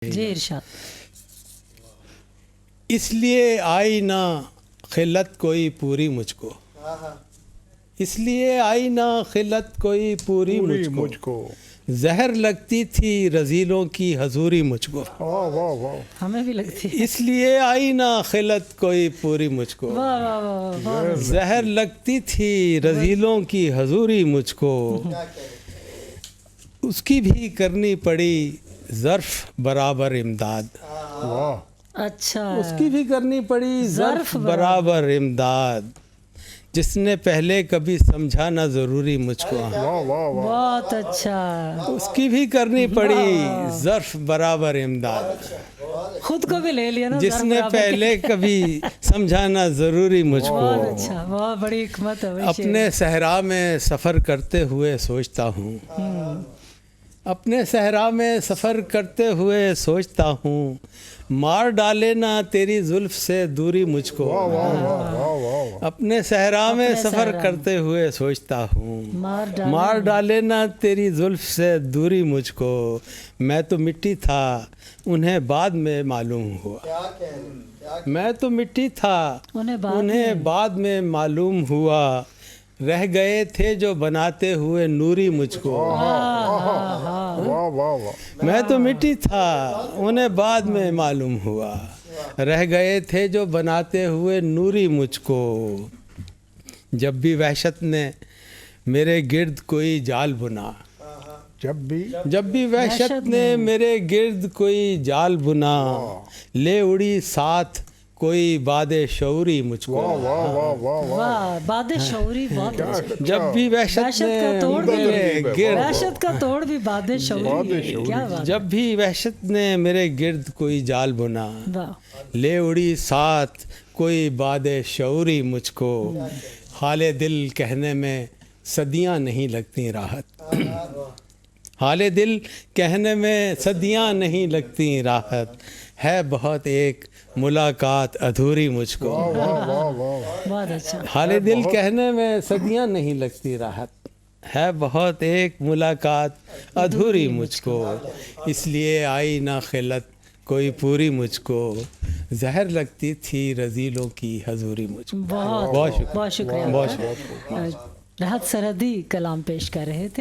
جی ارشاد۔ اس لیے آئی نہ خلت کوئی پوری مجھ کو، اس لیے آئی نہ خلت کوئی پوری مجھ کو، زہر لگتی تھی رذیلوں کی حضوری مجھ کو، ہمیں بھی لگتی ہے۔ اس لیے آئی نہ خلت کوئی پوری مجھ کو، واہ واہ واہ واہ۔ زہر لگتی تھی رذیلوں کی حضوری مجھ کو، اس کی بھی کرنی پڑی ظرف برابر امداد، اچھا، اس کی بھی کرنی پڑی ظرف برابر امداد، جس نے پہلے کبھی سمجھا نہ ضروری مجھ کو، بہت اچھا، اس کی بھی کرنی پڑی ظرف برابر امداد، خود کو بھی لے لیا نا، جس نے پہلے کبھی سمجھانا ضروری مجھ کو۔ بہت اچھا، بہت بڑی حکمت ہے۔ اپنے صحرا میں سفر کرتے ہوئے سوچتا ہوں، اپنے صحرا میں سفر کرتے ہوئے سوچتا ہوں، مار ڈالے نہ تیری زلف سے دوری مجھ کو، اپنے صحرا میں سفر کرتے ہوئے سوچتا ہوں، مار ڈالے نہ تیری زلف سے دوری مجھ کو، میں تو مٹی تھا انہیں بعد میں معلوم ہوا، میں تو مٹی تھا انہیں بعد میں معلوم ہوا، رہ گئے تھے جو بناتے ہوئے نوری مجھ کو، میں تو مٹی تھا انہیں بعد میں معلوم ہوا، رہ گئے تھے جو بناتے ہوئے نوری مجھ کو، جب بھی وحشت نے میرے گرد کوئی جال بنا، جب بھی وحشت نے میرے گرد کوئی جال بنا، لے اڑی ساتھ کوئی باد شعوری مجھ کو، واہ، باد شعوری بہت اچھا۔ جب بھی وحشت نے میرے گرد، وحشت کا توڑ بھی باد شعوری، کیا بات، جب بھی وحشت نے میرے گرد کوئی جال بنا، لے اڑی ساتھ کوئی باد شعوری مجھ کو، حال دل کہنے میں صدیاں نہیں لگتی راحت، حال دل کہنے میں صدیاں نہیں لگتی راحت، ہے بہت ایک ملاقات ادھوری مجھ کو، بہت اچھا، حال دل کہنے میں صدیاں نہیں لگتی راحت، ہے بہت ایک ملاقات ادھوری مجھ کو، اس لیے آئی نہ خلت کوئی پوری مجھ کو، زہر لگتی تھی رذیلوں کی حضوری مجھ کو۔ بہت شکریہ، بہت شکریہ۔ راحت سرحدی کلام پیش کر رہے تھے۔